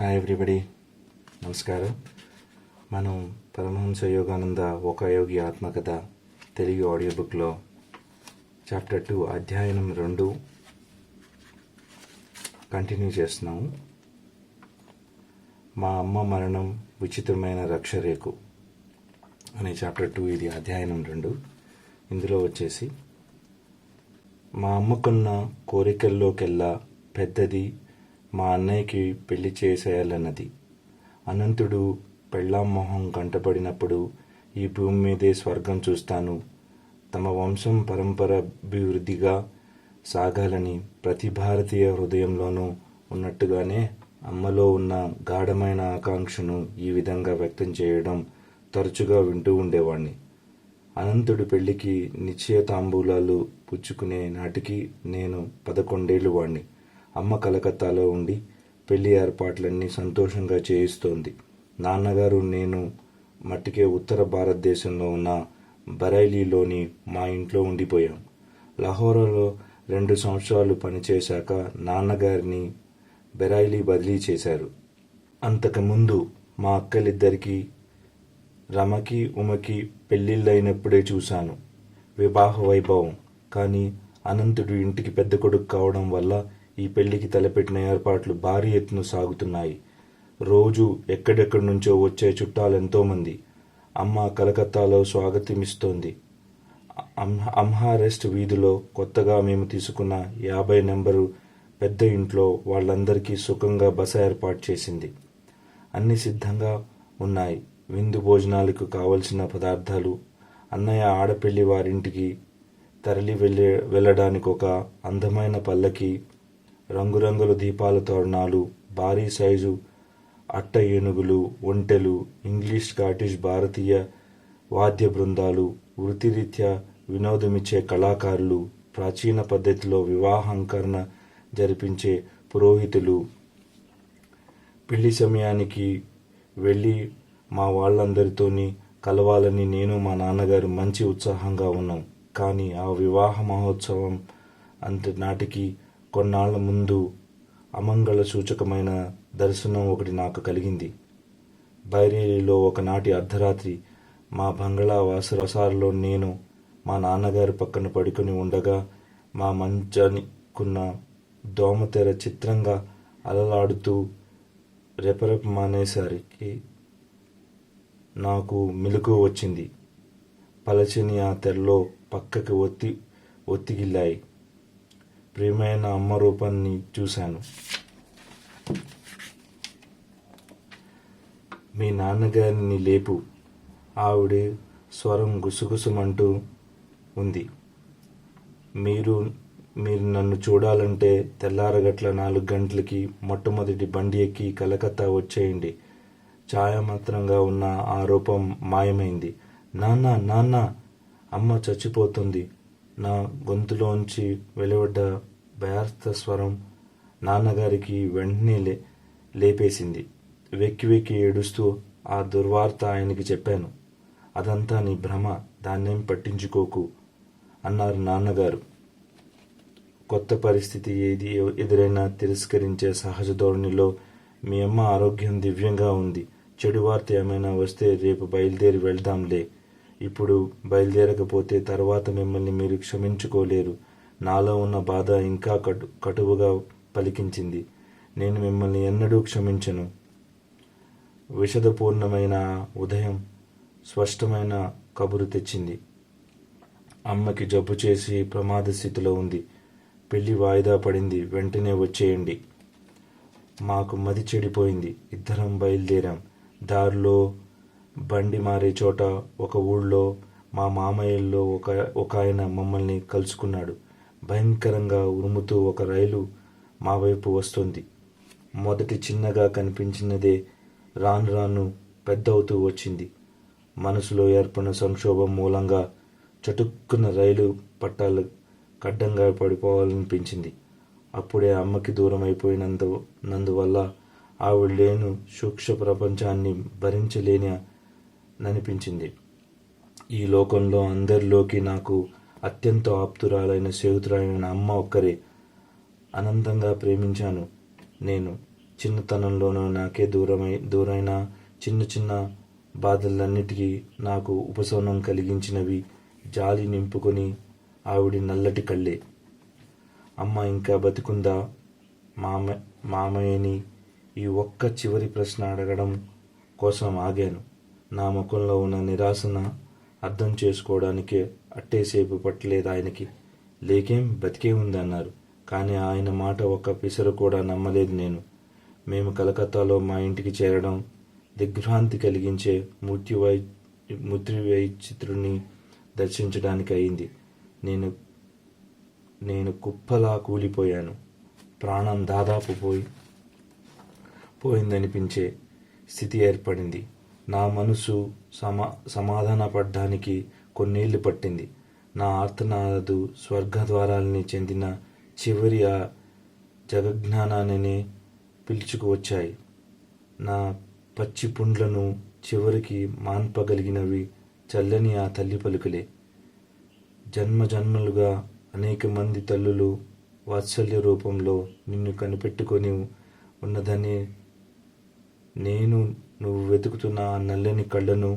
Hi everybody, నమస్కారం. మనం పరమహంస యోగానంద ఒక యోగి ఆత్మకథ తెలుగు ఆడియో బుక్లో చాప్టర్ 2 అధ్యాయం 2 కంటిన్యూ చేస్తున్నాము. మా అమ్మ మరణం విచిత్రమైన రక్షరేఖు అనే చాప్టర్ 2, ఇది అధ్యాయం 2. ఇందులో వచ్చేసి మా అమ్మకున్న కోరికల్లోకెల్లా పెద్దది మా అన్నయ్యకి పెళ్లి చేసేయాలన్నది. అనంతుడు పెళ్ళాం మొహం కంటపడినప్పుడు ఈ భూమి మీదే స్వర్గం చూస్తాను, తమ వంశం పరంపర అభివృద్ధిగా సాగాలని ప్రతి భారతీయ హృదయంలోనూ ఉన్నట్టుగానే అమ్మలో ఉన్న గాఢమైన ఆకాంక్షను ఈ విధంగా వ్యక్తం చేయడం తరచుగా వింటూ ఉండేవాణ్ణి. అనంతుడి పెళ్లికి నిశ్చయతాంబూలాలు పుచ్చుకునే నాటికి నేను 11 ఏళ్ల వాణ్ణి. అమ్మ కలకత్తాలో ఉండి పెళ్లి ఏర్పాట్లన్నీ సంతోషంగా చేయిస్తోంది. నాన్నగారు నేను మట్టికే ఉత్తర భారతదేశంలో ఉన్న బరైలీలోని మా ఇంట్లో ఉండిపోయాం. లాహోర్లో 2 సంవత్సరాలు పనిచేశాక నాన్నగారిని బరైలీ బదిలీ చేశారు. అంతకుముందు మా అక్కలిద్దరికీ, రమకి ఉమకి పెళ్ళిళ్ళైనప్పుడే చూశాను వివాహ వైభవం. కానీ అనంతుడు ఇంటికి పెద్ద కొడుకు కావడం వల్ల ఈ పెళ్లికి తలపెట్టిన ఏర్పాట్లు భారీ ఎత్తున సాగుతున్నాయి. రోజు ఎక్కడెక్కడి నుంచో వచ్చే చుట్టాలెంతోమంది. అమ్మ కలకత్తాలో స్వాగతమిస్తోంది. అమ్హారెస్ట్ వీధిలో కొత్తగా మేము తీసుకున్న 50 నెంబరు పెద్ద ఇంట్లో వాళ్ళందరికీ సుఖంగా బస ఏర్పాటు చేసింది. అన్ని సిద్ధంగా ఉన్నాయి. విందు భోజనాలకు కావలసిన పదార్థాలు. అన్నయ్య ఆడపెళ్లి వారింటికి తరలి వెళ్ళడానికి ఒక అందమైన పల్లకి, రంగురంగుల దీపాల తోరణాలు, భారీ సైజు అట్ట ఏనుగులు, ఒంటెలు, ఇంగ్లీష్, స్కాటిష్, భారతీయ వాద్య బృందాలు, వృత్తిరీత్యా వినోదమిచ్చే కళాకారులు, ప్రాచీన పద్ధతిలో వివాహాంకరణ జరిపించే పురోహితులు. పెళ్లి సమయానికి వెళ్ళి మా వాళ్ళందరితోని కలవాలని నేను మా నాన్నగారు మంచి ఉత్సాహంగా ఉన్నాం. కానీ ఆ వివాహ మహోత్సవం నాటికి కొన్నాళ్ల ముందు అమంగళ సూచకమైన దర్శనం ఒకటి నాకు కలిగింది. బైరేలీలో ఒకనాటి అర్ధరాత్రి మా బంగళా వసారాలో నేను మా నాన్నగారి పక్కన పడుకొని ఉండగా మా మంచానికున్న దోమతెర చిత్రంగా అలలాడుతూ రెపరెప మానేసరికి నాకు మెలకువ వచ్చింది. పలచని ఆ తెరలో పక్కకి ఒత్తిగిల్లాయి. ప్రియమైన అమ్మ రూపాన్ని చూశాను. మీ నాన్నగారిని లేపు, ఆవిడ స్వరం గుసగుసమంటూ ఉంది. మీరు నన్ను చూడాలంటే తెల్లారగట్ల 4 గంటలకి మొట్టమొదటి బండి ఎక్కి కలకత్తా వచ్చేయండి. ఛాయామాత్రంగా ఉన్న ఆ రూపం మాయమైంది. నాన్న, నాన్న, అమ్మ చచ్చిపోతుంది. నా గొంతులోంచి వెలువడ్డ భయార్త స్వరం నాన్నగారికి వెంటనే లేపేసింది. వెక్కి వెక్కి ఏడుస్తూ ఆ దుర్వార్త ఆయనకి చెప్పాను. అదంతా నీ భ్రమ, దాన్నేం పట్టించుకోకు అన్నారు నాన్నగారు. కొత్త పరిస్థితి ఏది ఎదురైనా తిరస్కరించే సహజ ధోరణిలో మీ అమ్మ ఆరోగ్యం దివ్యంగా ఉంది. చెడు వార్త ఏమైనా వస్తే రేపు బయలుదేరి వెళ్దాంలే. ఇప్పుడు బయలుదేరకపోతే తర్వాత మిమ్మల్ని మీరు క్షమించుకోలేరు. నాలో ఉన్న బాధ ఇంకా కటువుగా పలికించింది. నేను మిమ్మల్ని ఎన్నడూ క్షమించను. విషదపూర్ణమైన ఉదయం స్పష్టమైన కబురు తెచ్చింది. అమ్మకి జబ్బు చేసి ప్రమాద స్థితిలో ఉంది. పెళ్లి వాయిదా పడింది. వెంటనే వచ్చేయండి. మాకు మది చెడిపోయింది. ఇద్దరం బయలుదేరాం. దారిలో బండి మారే చోట ఒక ఊళ్ళో మా మామయ్యల్లో ఒక ఆయన మమ్మల్ని కలుసుకున్నాడు. భయంకరంగా ఉరుముతూ ఒక రైలు మా వైపు వస్తుంది. మొదటి చిన్నగా కనిపించినదే రాను రాను పెద్దవుతూ వచ్చింది. మనసులో ఏర్పడిన సంక్షోభం మూలంగా చటుక్కున రైలు పట్టాలు కడ్డంగా పడిపోవాలనిపించింది. అప్పుడే అమ్మకి దూరం అయిపోయినందువల్ల ఆవిడ లేను సూక్ష్మ ప్రపంచాన్ని భరించలేననిపించింది. ఈ లోకంలో అందరిలోకి నాకు అత్యంత ఆప్తురాలైన స్నేహితురాలైన అమ్మ ఒక్కరే. అనంతంగా ప్రేమించాను నేను. చిన్నతనంలోనూ నాకే దూరైన చిన్న చిన్న బాధలన్నిటికీ నాకు ఉపశమనం కలిగించినవి జాలి నింపుకొని ఆవిడి నల్లటి కళ్ళే. అమ్మ ఇంకా బతికుందా మామయ్యని ఈ ఒక్క చివరి ప్రశ్న అడగడం కోసం ఆగాను. నా ముఖంలో ఉన్న నిరాశన అర్థం చేసుకోవడానికి అట్టేసేపు పట్టలేదు ఆయనకి. లేకేం బతికే ఉంది అన్నారు. కానీ ఆయన మాట ఒక్క పిసరు కూడా నమ్మలేదు నేను. మేము కలకత్తాలో మా ఇంటికి చేరడం దిగ్భ్రాంతి కలిగించే మూర్తివైచిత్రుని దర్శించడానికి అయింది. నేను కుప్పలా కూలిపోయాను. ప్రాణం దాదాపు పోయిందనిపించే స్థితి ఏర్పడింది. నా మనసు సమాధానపడ్డానికి కొన్నేళ్లు పట్టింది. నా ఆర్తనాదు స్వర్గద్వారాల్ని చెందిన చివరి ఆ జగజ్ఞానాన్ని పిలుచుకువచ్చాయి. నా పచ్చి పుండ్లను చివరికి మాన్పగలిగినవి చల్లని ఆ తల్లి పలుకులే. జన్మలుగా అనేక మంది తల్లులు వాత్సల్య రూపంలో నిన్ను కనిపెట్టుకొని ఉన్నదని నేను నువ్వు వెతుకుతున్న ఆ నల్లని కళ్ళను,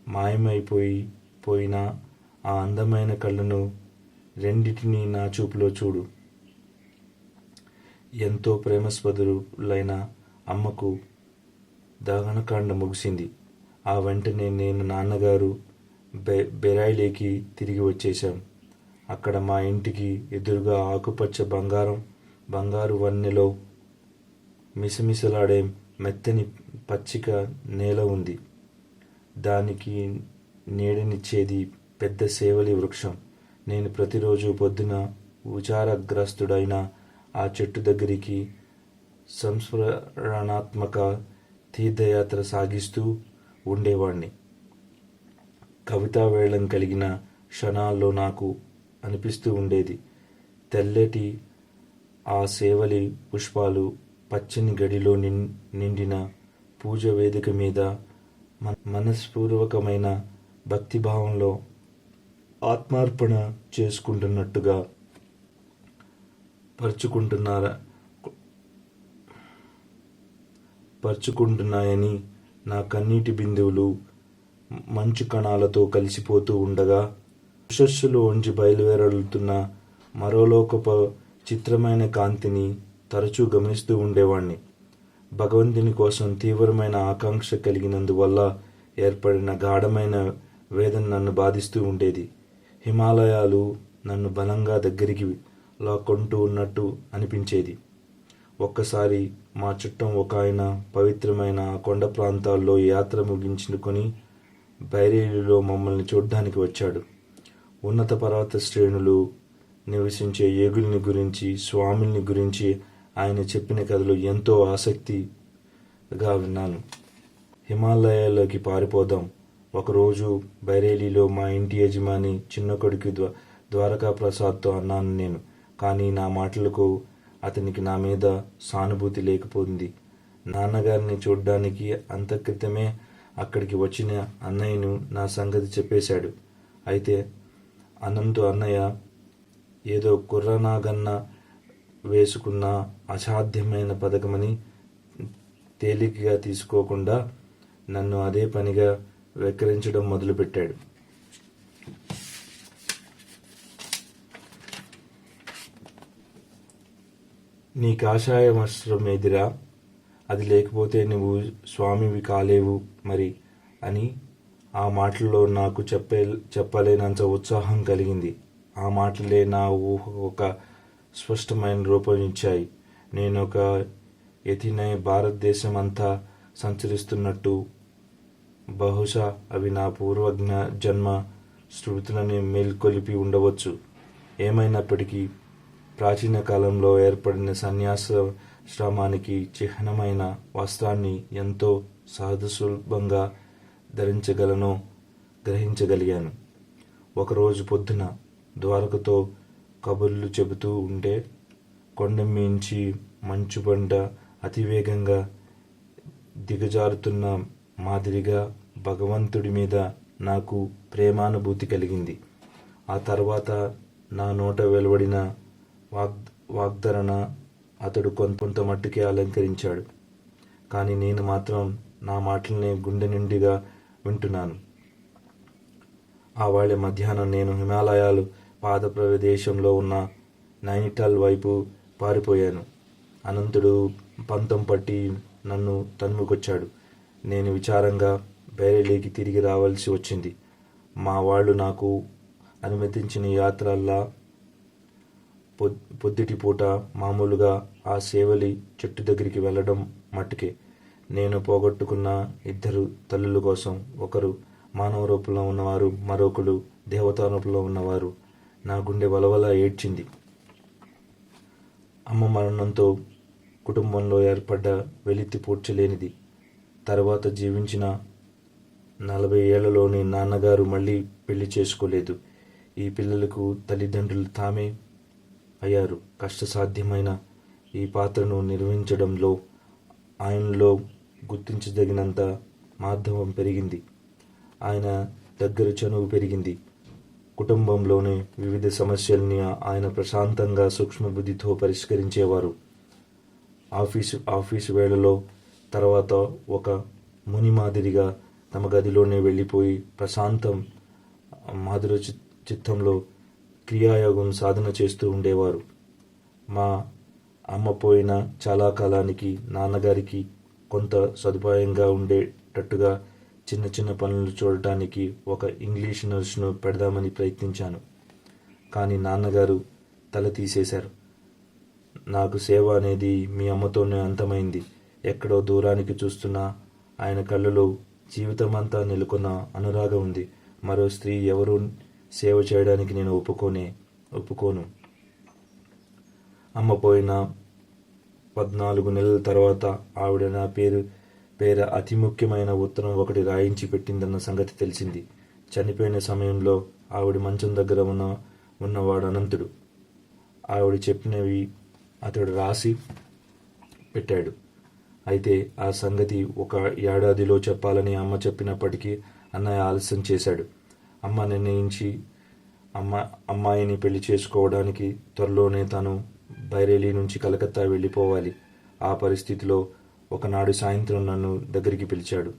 మాయమైపోయిన ఆ అందమైన కళ్ళను రెండిటినీ నా చూపులో చూడు. ఎంతో ప్రేమస్పదులైన అమ్మకు దహనకాండ ముగిసింది. ఆ వెంటనే నేను నాన్నగారు బెరాయిలేకి తిరిగి వచ్చేశాం. అక్కడ మా ఇంటికి ఎదురుగా ఆకుపచ్చ బంగారు వన్నెలో మిసమిసలాడే మెత్తని పచ్చిక నేల ఉంది. దానికి నీడనిచ్చేది పెద్ద సేవలి వృక్షం. నేను ప్రతిరోజు పొద్దున విచారగ్రస్తుడైన ఆ చెట్టు దగ్గరికి సంస్మరణాత్మక తీర్థయాత్ర సాగిస్తూ ఉండేవాణ్ణి. కవితావేళం కలిగిన క్షణాల్లో నాకు అనిపిస్తూ ఉండేది, తెల్లటి ఆ సేవలి పుష్పాలు పచ్చని గడిలో నిండిన పూజ వేదిక మీద మనస్పూర్వకమైన భక్తిభావంలో ఆత్మార్పణ చేసుకుంటున్నట్టుగా పరుచుకుంటున్నాయని నా కన్నీటి బిందువులు మంచు కణాలతో కలిసిపోతూ ఉండగా ఉషస్సులోంచి బయలువెరుతున్న మరోలోకపు చిత్రమైన కాంతిని తరచూ గమనిస్తూ ఉండేవాణ్ణి. భగవంతుని కోసం తీవ్రమైన ఆకాంక్ష కలిగినందువల్ల ఏర్పడిన గాఢమైన వేదన నన్ను బాధిస్తూ ఉండేది. హిమాలయాలు నన్ను బలంగా దగ్గరికి లాక్కుంటూ ఉన్నట్టు అనిపించేది. ఒక్కసారి మా చుట్టం ఒక ఆయన పవిత్రమైన ఆ కొండ ప్రాంతాల్లో యాత్ర ముగించుకొని బైరేలీలో మమ్మల్ని చూడ్డానికి వచ్చాడు. ఉన్నత పర్వత శ్రేణులు నివసించే ఏగుల్ని గురించి, స్వాముల్ని గురించి ఆయన చెప్పిన కథలు ఎంతో ఆసక్తిగా విన్నాను. హిమాలయాల్లోకి పారిపోదాం. ఒకరోజు బైరేలీలో మా ఇంటి యజమాని చిన్న కొడుకు ద్వారకా ప్రసాద్తో అన్నాను నేను. కానీ నా మాటలకు అతనికి నా మీద సానుభూతి లేకపోయింది. నాన్నగారిని చూడ్డానికి అంత క్రితమే అక్కడికి వచ్చిన అన్నయ్యను నా సంగతి చెప్పేశాడు. అయితే అనంతు అన్నయ్య ఏదో కుర్రనాగన్న వేసుకున్న అసాధ్యమైన పథకమని తేలికగా తీసుకోకుండా నన్ను అదే పనిగా వెక్కిరించడం మొదలుపెట్టాడు. నీ కాషాయ వస్త్రం ఎదిరా, అది లేకపోతే నువ్వు స్వామివి కాలేవు మరి అని ఆ మాటల్లో నాకు చెప్పలేనంత ఉత్సాహం కలిగింది. ఆ మాటలే నా ఊహకు ఒక స్పష్టమైన రూపం ఇచ్చాయి. నేను ఒక యతినై భారతదేశం అంతా సంచరిస్తున్నట్టు, బహుశా అవి నా జన్మ స్మృతులని మేల్కొలిపి ఉండవచ్చు. ఏమైనప్పటికీ ప్రాచీన కాలంలో ఏర్పడిన సన్యాసాశ్రమానికి చిహ్నమైన వస్త్రాన్ని ఎంతో సహజసులభంగా ధరించగలనో గ్రహించగలిగాను. ఒకరోజు పొద్దున ద్వారకతో కబుర్లు చెబుతూ ఉంటే కొండమీంచి మంచుబండ అతివేగంగా దిగజారుతున్న మాదిరిగా భగవంతుడి మీద నాకు ప్రేమానుభూతి కలిగింది. ఆ తర్వాత నా నోట వెలువడిన వాగ్దారణ అతడు కొంత మట్టుకే అలంకరించాడు. కానీ నేను మాత్రం నా మాటల్ని గుండె నిండిగా వింటున్నాను. ఆ వాళ్ళ మధ్యాహ్నం నేను హిమాలయాలు పాద ప్రదేశంలో ఉన్న నైనిటాల్ వైపు పారిపోయాను. అనంతుడు పంతం పట్టి నన్ను తన్నుకొచ్చాడు. నేను విచారంగా బైరేలీకి తిరిగి రావాల్సి వచ్చింది. మా వాళ్ళు నాకు అనుమతించిన యాత్రల్లా పొద్దుటి పూట మామూలుగా ఆ సేవలి చెట్టు దగ్గరికి వెళ్ళడం మట్టుకే. నేను పోగొట్టుకున్న ఇద్దరు తల్లుల కోసం, ఒకరు మానవ రూపంలో ఉన్నవారు, మరొకరు దేవతా రూపంలో ఉన్నవారు. నా గుండె వలవల ఏడ్చింది. అమ్మ మరణంతో కుటుంబంలో ఏర్పడ్డ వెలితి పూడ్చలేనిది. తర్వాత జీవించిన 40 ఏళ్లలోని నాన్నగారు మళ్ళీ పెళ్లి చేసుకోలేదు. ఈ పిల్లలకు తల్లిదండ్రులు తామే అయ్యారు. కష్టసాధ్యమైన ఈ పాత్రను నిర్వహించడంలో ఆయనలో గుర్తించదగినంత మాధవం పెరిగింది. ఆయన దగ్గర చనువు పెరిగింది. కుటుంబంలోని వివిధ సమస్యల్ని ఆయన ప్రశాంతంగా సూక్ష్మబుద్ధితో పరిష్కరించేవారు. ఆఫీసు వేళలో తర్వాత ఒక ముని మాదిరిగా తమ గదిలోనే వెళ్ళిపోయి ప్రశాంతం మాధుర చిత్తంలో క్రియాయోగం సాధన చేస్తూ ఉండేవారు. మా అమ్మ పోయిన చాలా కాలానికి నాన్నగారికి కొంత సదుపాయంగా ఉండేటట్టుగా చిన్న చిన్న పనులు చూడటానికి ఒక ఇంగ్లీష్ నర్సును పెడదామని ప్రయత్నించాను. కానీ నాన్నగారు తల తీసేశారు. నాకు సేవ అనేది మీ అమ్మతోనే అంతమైంది. ఎక్కడో దూరానికి చూస్తున్న ఆయన కళ్ళలో జీవితమంతా నెలకొన్న అనురాగం ఉంది. మరో స్త్రీ ఎవరూ సేవ చేయడానికి నేను ఒప్పుకోను. అమ్మ పోయిన 14 నెలల తర్వాత ఆవిడ నా పేర అతి ముఖ్యమైన ఉత్తరం ఒకటి రాయించి పెట్టిందన్న సంగతి తెలిసింది. చనిపోయిన సమయంలో ఆవిడ మంచం దగ్గర ఉన్నవాడు అనంతుడు. ఆవిడ చెప్పినవి అతడు రాసి పెట్టాడు. అయితే ఆ సంగతి 1 ఏడాదిలో చెప్పాలని అమ్మ చెప్పినప్పటికీ అన్నయ్య ఆలస్యం చేశాడు. అమ్మ నిర్ణయించి అమ్మాయిని పెళ్లి చేసుకోవడానికి త్వరలోనే తాను బైరేలీ నుంచి కలకత్తా వెళ్ళిపోవాలి. ఆ పరిస్థితిలో ఒకనాడు సాయంత్రం నన్ను దగ్గరికి పిలిచాడు.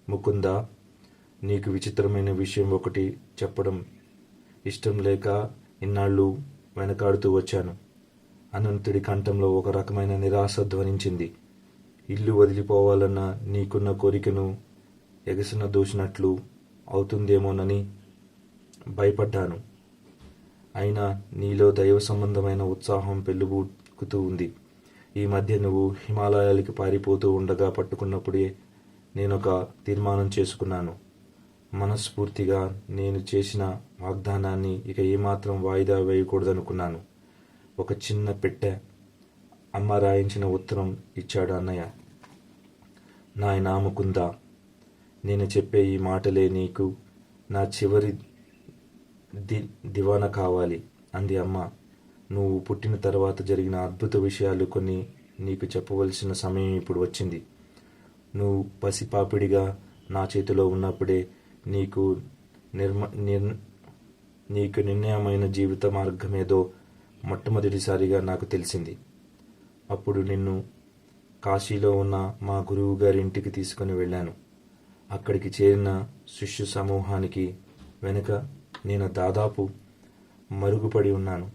ముకుందా, నీకు విచిత్రమైన విషయం ఒకటి చెప్పడం ఇష్టం లేక ఇన్నాళ్ళు వెనకాడుతూ వచ్చాను. అనంతుడి కంఠంలో ఒక రకమైన నిరాశ ధ్వనించింది. ఇల్లు వదిలిపోవాలన్న నీకున్న కోరికను ఎగసిన దూసినట్లు అవుతుందేమోనని భయపడ్డాను. అయినా నీలో దైవ సంబంధమైన ఉత్సాహం పెళ్ళుబుకుతూ ఉంది. ఈ మధ్య నువ్వు హిమాలయాలకి పారిపోతూ ఉండగా పట్టుకున్నప్పుడే నేనొక తీర్మానం చేసుకున్నాను. మనస్ఫూర్తిగా నేను చేసిన వాగ్దానాన్ని ఇక ఏమాత్రం వాయిదా వేయకూడదనుకున్నాను. ఒక చిన్న పెట్టె, అమ్మ రాయించిన ఉత్తరం ఇచ్చాడు అన్నయ్య. నాయనా ముకుందా, నేను చెప్పే ఈ మాటలే నీకు నా చివరి దివాన కావాలి అంది అమ్మ. నువ్వు పుట్టిన తర్వాత జరిగిన అద్భుత విషయాలు కొన్ని నీకు చెప్పవలసిన సమయం ఇప్పుడు వచ్చింది. నువ్వు పసిపాపిడిగా నా చేతిలో ఉన్నప్పుడే నీకు నిర్ణయమైన జీవిత మార్గమేదో మొట్టమొదటిసారిగా నాకు తెలిసింది. అప్పుడు నిన్ను కాశీలో ఉన్న మా గురువు గారి ఇంటికి తీసుకుని వెళ్ళాను. అక్కడికి చేరిన శిష్యు సమూహానికి వెనుక నేను దాదాపు మరుగుపడి ఉన్నాను.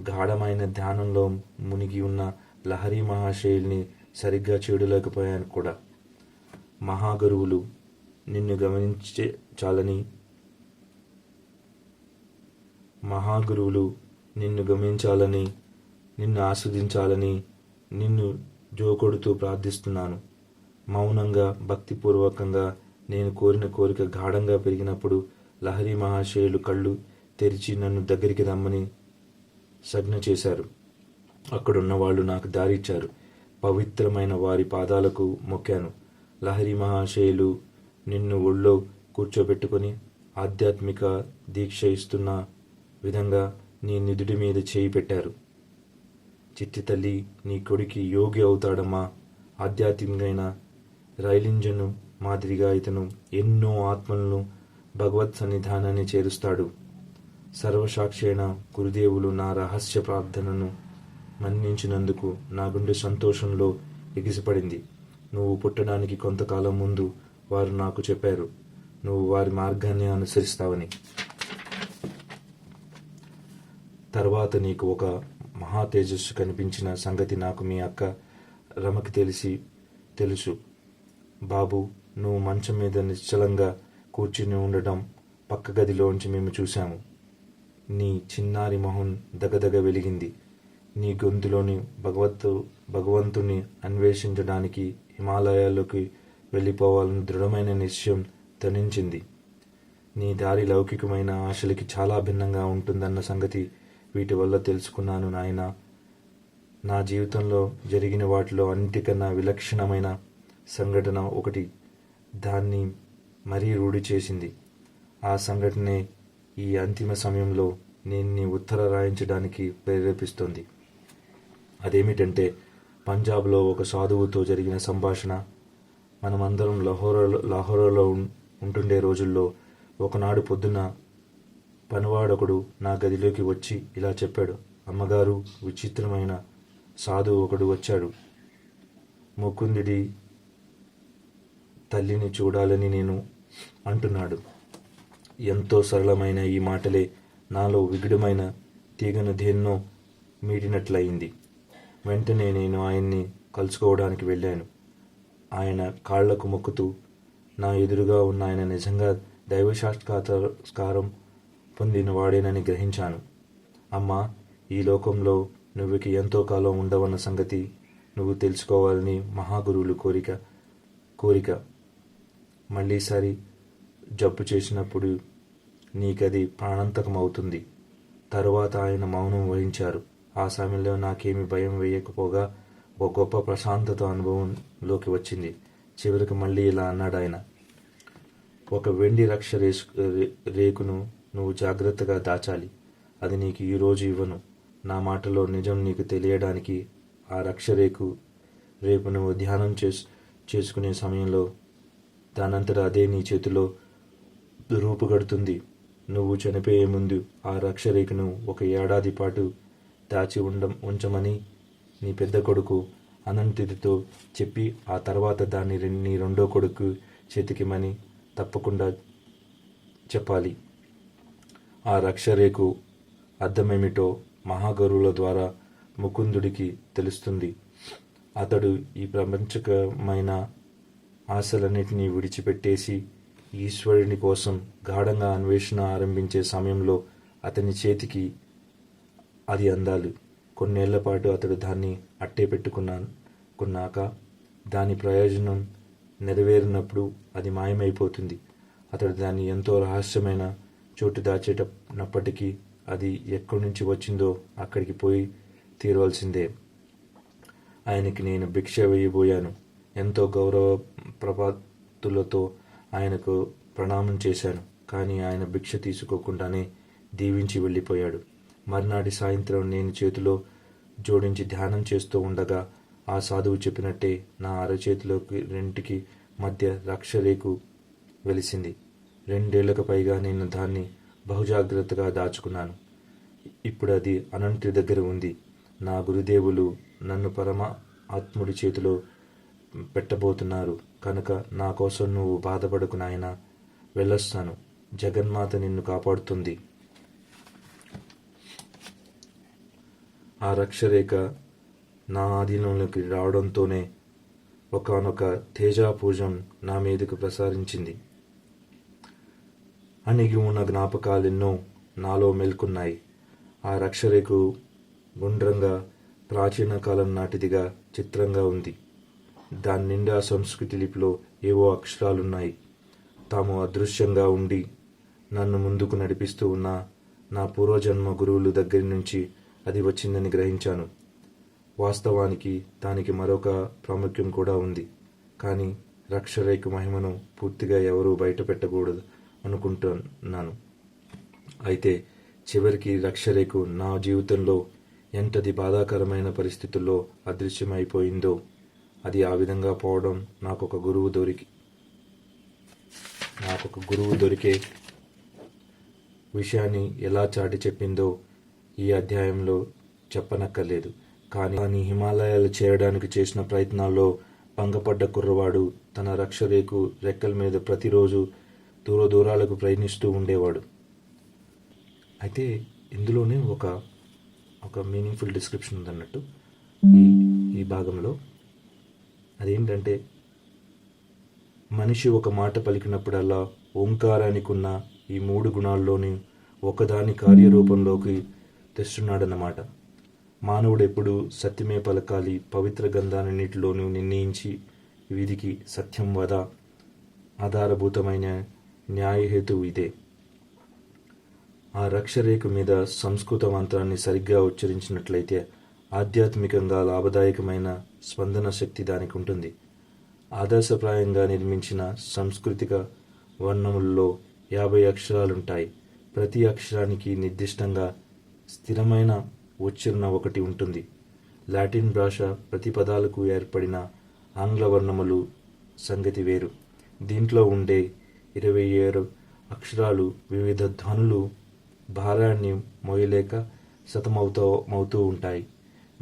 గాఢమైన ధ్యానంలో మునిగి ఉన్న లహరి మహాశయుల్ని సరిగ్గా చూడలేకపోయాను కూడా. మహాగురువులు నిన్ను గమనించాలని, నిన్ను ఆస్వాదించాలని నిన్ను జోకొడుతూ ప్రార్థిస్తున్నాను. మౌనంగా భక్తిపూర్వకంగా నేను కోరిన కోరిక గాఢంగా పెరిగినప్పుడు లహరి మహాశయులు కళ్ళు తెరిచి నన్ను దగ్గరికి రమ్మని సంజ్ఞ చేశారు. అక్కడున్న వాళ్ళు నాకు దారిచ్చారు. పవిత్రమైన వారి పాదాలకు మొక్కాను. లహరి మహాశయులు నిన్ను ఒళ్ళో కూర్చోబెట్టుకొని ఆధ్యాత్మిక దీక్ష ఇస్తున్న విధంగా నీ నిదుడి మీద చేయి పెట్టారు. చిట్టి తల్లి, నీ కొడుకి యోగి అవుతాడమ్మా. ఆధ్యాత్మికమైన రైలింజను మాదిరిగా ఇతను ఎన్నో ఆత్మలను భగవత్ సన్నిధానాన్ని చేరుస్తాడు. సర్వసాక్షి అయిన గురుదేవులు నా రహస్య ప్రార్థనను మన్నించినందుకు నా గుండె సంతోషంలో ఎగిసిపడింది. నువ్వు పుట్టడానికి కొంతకాలం ముందు వారు నాకు చెప్పారు, నువ్వు వారి మార్గాన్ని అనుసరిస్తావని. తర్వాత నీకు ఒక మహా తేజస్సు కనిపించిన సంగతి నాకు మీ అక్క రమకి తెలుసు. బాబు, నువ్వు మంచం మీద నిశ్చలంగా కూర్చుని ఉండటం పక్క గదిలోంచి మేము చూశాము. నీ చిన్నారి మొహం దగదగ వెలిగింది. నీ గొంతులోని భగవంతుని అన్వేషించడానికి హిమాలయాల్లోకి వెళ్ళిపోవాలని దృఢమైన నిశ్చయం ధ్వనించింది. నీ దారి లౌకికమైన ఆశలకి చాలా భిన్నంగా ఉంటుందన్న సంగతి వీటి వల్ల తెలుసుకున్నాను నాయనా. నా జీవితంలో జరిగిన వాటిలో అన్నిటికన్నా విలక్షణమైన సంఘటన ఒకటి దాన్ని మరీ రూఢి చేసింది. ఆ సంఘటనే ఈ అంతిమ సమయంలో నేను నీ ఉత్తర రాయించడానికి ప్రేరేపిస్తోంది. అదేమిటంటే, పంజాబ్లో ఒక సాధువుతో జరిగిన సంభాషణ. మనమందరం లాహోరోలో ఉంటుండే రోజుల్లో ఒకనాడు పొద్దున్న పనివాడొకడు నా గదిలోకి వచ్చి ఇలా చెప్పాడు, అమ్మగారు, విచిత్రమైన సాధువు ఒకడు వచ్చాడు. ముకుందుడి తల్లిని చూడాలని నేను అంటున్నాడు. ఎంతో సరళమైన ఈ మాటలే నాలో విగుడమైన తీగను దేన్నో మీటినట్లయింది. వెంటనే నేను ఆయన్ని కలుసుకోవడానికి వెళ్ళాను. ఆయన కాళ్లకు మొక్కుతూ, నా ఎదురుగా ఉన్న ఆయన నిజంగా దైవసాక్షాత్కారం పొందిన వాడేనని గ్రహించాను. అమ్మా, ఈ లోకంలో నువ్వుకి ఎంతో కాలం ఉండవన్న సంగతి నువ్వు తెలుసుకోవాలని మహాగురువులు కోరిక. మళ్ళీసారి జబ్బు చేసినప్పుడు నీకది ప్రాణాంతకమవుతుంది. తరువాత ఆయన మౌనం వహించారు. ఆ సమయంలో నాకేమీ భయం వేయకపోగా ఒక గొప్ప ప్రశాంతత అనుభవంలోకి వచ్చింది. చివరికి మళ్ళీ ఇలా అన్నాడు ఆయన, ఒక వెండి రక్ష రేకును నువ్వు జాగ్రత్తగా దాచాలి. అది నీకు ఈరోజు ఇవ్వను. నా మాటలో నిజం నీకు తెలియడానికి ఆ రేపు నువ్వు ధ్యానం చేసుకునే సమయంలో దానంతట అదే నీ చేతిలో రూపుగడుతుంది. నువ్వు చనిపోయే ముందు ఆ రక్షరేఖను 1 ఏడాది పాటు దాచి ఉంచమని నీ పెద్ద కొడుకు అనంతుడితో చెప్పి ఆ తర్వాత దాన్ని నీ రెండో కొడుకు చేతికిమని తప్పకుండా చెప్పాలి. ఆ రక్షరేఖ అర్థమేమిటో మహాగురువుల ద్వారా ముకుందుడికి తెలుస్తుంది. అతడు ఈ ప్రపంచకమైన ఆశలన్నిటినీ విడిచిపెట్టేసి ఈశ్వరుని కోసం గాఢంగా అన్వేషణ ఆరంభించే సమయంలో అతని చేతికి అది అందాలి. కొన్నేళ్ల పాటు అతడు దాన్ని అట్టే పెట్టుకున్నాక దాని ప్రయోజనం నెరవేరినప్పుడు అది మాయమైపోతుంది. అతడు దాన్ని ఎంతో రహస్యమైన చోటు దాచేటప్పటికీ అది ఎక్కడి నుంచి వచ్చిందో అక్కడికి పోయి తీరవలసిందే. ఆయనకి నేను భిక్ష వేయబోయాను. ఎంతో గౌరవ ప్రపాతులతో ఆయనకు ప్రణామం చేశాను. కానీ ఆయన భిక్ష తీసుకోకుండానే దీవించి వెళ్ళిపోయాడు. మర్నాటి సాయంత్రం నేను చేతిలో జోడించి ధ్యానం చేస్తూ ఉండగా ఆ సాధువు చెప్పినట్టే నా అరచేతిలోకి రెంటికి మధ్య రక్షరేఖ వెలిసింది. 2 ఏళ్లకు పైగా నేను దాన్ని బహుజాగ్రత్తగా దాచుకున్నాను. ఇప్పుడు అది అనంతుడి దగ్గర ఉంది. నా గురుదేవులు నన్ను పరమ ఆత్ముడి చేతిలో పెట్టబోతున్నారు కనుక నా కోసం నువ్వు బాధపడకు నాయనా, వెళ్ళొస్తాను. జగన్మాత నిన్ను కాపాడుతుంది. ఆ రక్షరేఖ నా ఆధీనంలోకి రావడంతోనే ఒకానొక తేజాపూజం నా మీదకు ప్రసారించింది. అణిగి ఉన్న జ్ఞాపకాలెన్నో నాలో మేల్కొన్నాయి. ఆ రక్షరేఖ గుండ్రంగా ప్రాచీన కాలం నాటిదిగా చిత్రంగా ఉంది. దాని నిండా సంస్కృతి లిపిలో ఏవో అక్షరాలున్నాయి. తాము అదృశ్యంగా ఉండి నన్ను ముందుకు నడిపిస్తూ ఉన్న నా పూర్వజన్మ గురువుల దగ్గర నుంచి అది వచ్చిందని గ్రహించాను. వాస్తవానికి దానికి మరొక ప్రాముఖ్యం కూడా ఉంది. కానీ రక్షరేఖ మహిమను పూర్తిగా ఎవరూ బయట పెట్టకూడదు అనుకుంటున్నాను. అయితే చివరికి రక్షరేఖ నా జీవితంలో ఎంతటి బాధాకరమైన పరిస్థితుల్లో అదృశ్యమైపోయిందో, అది ఆ విధంగా పోవడం నాకొక గురువు దొరికే విషయాన్ని ఎలా చాటి చెప్పిందో ఈ అధ్యాయంలో చెప్పనక్కర్లేదు. కానీ హిమాలయాలు చేరడానికి చేసిన ప్రయత్నాల్లో భంగపడ్డ కుర్రవాడు తన రక్షరేకు రెక్కల మీద ప్రతిరోజు దూరాలకు ప్రయాణిస్తూ ఉండేవాడు. అయితే ఇందులోనే ఒక మీనింగ్ఫుల్ డిస్క్రిప్షన్ ఉందన్నట్టు ఈ భాగంలో. అదేంటంటే, మనిషి ఒక మాట పలికినప్పుడల్లా ఓంకారానికి ఉన్న ఈ 3 గుణాల్లోని ఒకదాని కార్యరూపంలోకి తెస్తున్నాడన్నమాట. మానవుడు ఎప్పుడు సత్యమే పలకాలి, పవిత్ర గ్రంథాలన్నిటిలోనూ నిర్ణయించి వీధికి సత్యం వద ఆధారభూతమైన న్యాయహేతువు ఇదే. ఆ రక్షరేఖ మీద సంస్కృత మంత్రాన్ని సరిగ్గా ఉచ్చరించినట్లయితే ఆధ్యాత్మికంగా లాభదాయకమైన స్పందన శక్తి దానికి ఉంటుంది. ఆదర్శప్రాయంగా నిర్మించిన సాంస్కృతిక వర్ణములలో 50 అక్షరాలుంటాయి. ప్రతి అక్షరానికి నిర్దిష్టంగా స్థిరమైన ఉచ్చారణ ఒకటి ఉంటుంది. లాటిన్ భాష ప్రతి పదాలకు ఏర్పడిన ఆంగ్ల వర్ణములు సంగతి వేరు. దీంట్లో ఉండే 27 అక్షరాలు వివిధ ధ్వనులు భారాన్ని మోయలేక సతమవుతూ ఉంటాయి.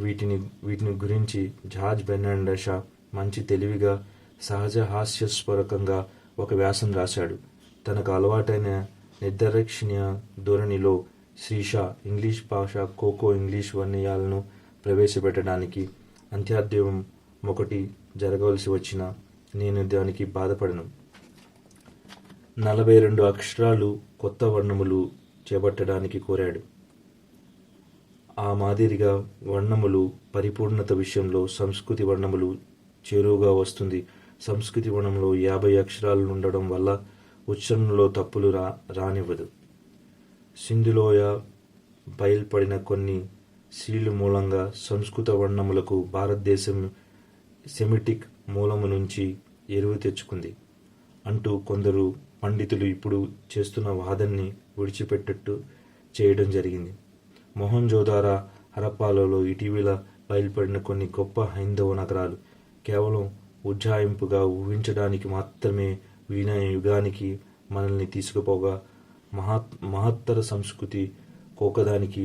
వీటిని గురించి జార్జ్ బెర్నార్డ్ షా మంచి తెలివిగా సహజ హాస్యస్వరకంగా ఒక వ్యాసం రాశాడు. తనకు అలవాటైన నిర్దాక్షిణ్య ధోరణిలో శ్రీషా ఇంగ్లీష్ భాష కోకో ఇంగ్లీష్ వర్ణీయాలను ప్రవేశపెట్టడానికి అంత్యాద్యం ఒకటి జరగవలసి వచ్చినా నేను దానికి బాధపడను. 42 అక్షరాలు కొత్త వర్ణములు చేపట్టడానికి కోరాడు. ఆ మాదిరిగా వర్ణములు పరిపూర్ణత విషయంలో సంస్కృతి వర్ణములు చేరువుగా వస్తుంది. సంస్కృతి వర్ణంలో 50 అక్షరాలు ఉండడం వల్ల ఉచ్చారణలో తప్పులు రానివ్వదు. సింధులోయ బయల్పడిన కొన్ని సీళ్లు మూలంగా సంస్కృత వర్ణములకు భారతదేశం సెమిటిక్ మూలము నుంచి ఎరువు తెచ్చుకుంది అంటూ కొందరు పండితులు ఇప్పుడు చేస్తున్న వాదనని విడిచిపెట్టట్టు చేయడం జరిగింది. మొహంజోదారో హరప్పాలలో ఇటీవల బయలుపడిన కొన్ని గొప్ప హైందవ నగరాలు కేవలం ఉజ్జాయింపుగా ఊహించడానికి మాత్రమే వీణ యుగానికి మనల్ని తీసుకుపోగా మహత్తర సంస్కృతి కోకదానికి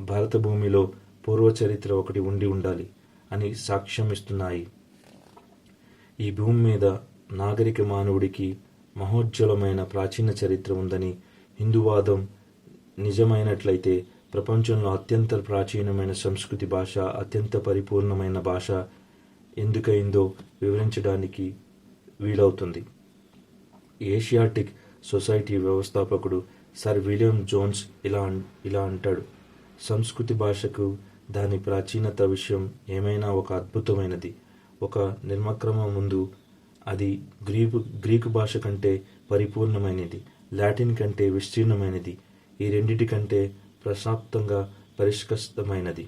భారత భూమిలో పూర్వచరిత్ర ఒకటి ఉండాలి అని సాక్ష్యం ఇస్తున్నాయి. ఈ భూమి మీద నాగరిక మానవుడికి మహోజ్వలమైన ప్రాచీన చరిత్ర ఉందని హిందూవాదం నిజమైనట్లయితే ప్రపంచంలో అత్యంత ప్రాచీనమైన సంస్కృతి భాష, అత్యంత పరిపూర్ణమైన భాష ఎందుకైందో వివరించడానికి వీలవుతుంది. ఏషియాటిక్ సొసైటీ వ్యవస్థాపకుడు సర్ విలియం జోన్స్ ఇలా అంటాడు: సంస్కృతి భాషకు దాని ప్రాచీనత విషయం ఏమైనా ఒక అద్భుతమైనది. ఒక నిర్మక్రమ ముందు అది గ్రీకు భాష కంటే పరిపూర్ణమైనది, లాటిన్ కంటే విస్తీర్ణమైనది, ఈ రెండిటి కంటే ప్రశాప్తంగా పరిష్కృతమైనది.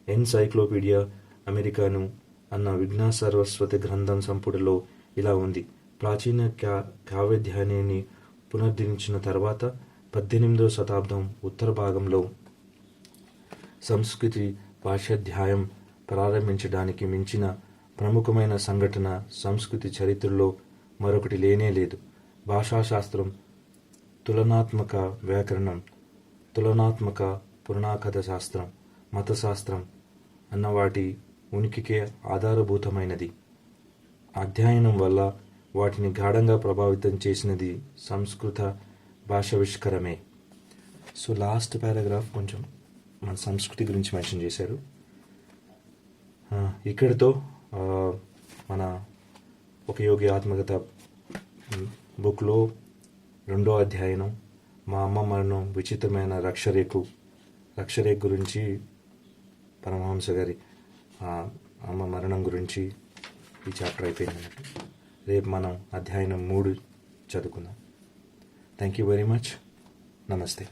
ఎన్సైక్లోపీడియా అమెరికాను అన్న విజ్ఞాన సరస్వతి గ్రంథం సంపుటిలో ఇలా ఉంది: ప్రాచీన కావ్యాధ్యాయాన్ని పునరుద్ధరించిన తర్వాత 18వ శతాబ్దం ఉత్తర భాగంలో సంస్కృతి భాషాధ్యాయం ప్రారంభించడానికి మించిన ప్రముఖమైన సంఘటన సంస్కృతి చరిత్రలో మరొకటి లేనేలేదు. భాషాశాస్త్రం, తులనాత్మక వ్యాకరణం, తులనాత్మక పురాణకథ శాస్త్రం, మతశాస్త్రం అన్న వాటి ఉనికికే ఆధారభూతమైనది. అధ్యయనం వల్ల వాటిని గాఢంగా ప్రభావితం చేసినది సంస్కృత భాషావిష్కరమే. సో లాస్ట్ పారాగ్రాఫ్ కొంచెం మన సంస్కృతి గురించి మెన్షన్ చేశారు. ఇక్కడితో మన ఒక యోగి ఆత్మకథ బుక్లో 2వ అధ్యాయం మా అమ్మ మరణం విచిత్రమైన రక్షరేఖ గురించి, పరమహంస గారి అమ్మ మరణం గురించి ఈ చాప్టర్ అయిపోయింది అన్నట్టు. రేపు మనం అధ్యాయం 3 చదువుకుందాం. Thank you very much. నమస్తే.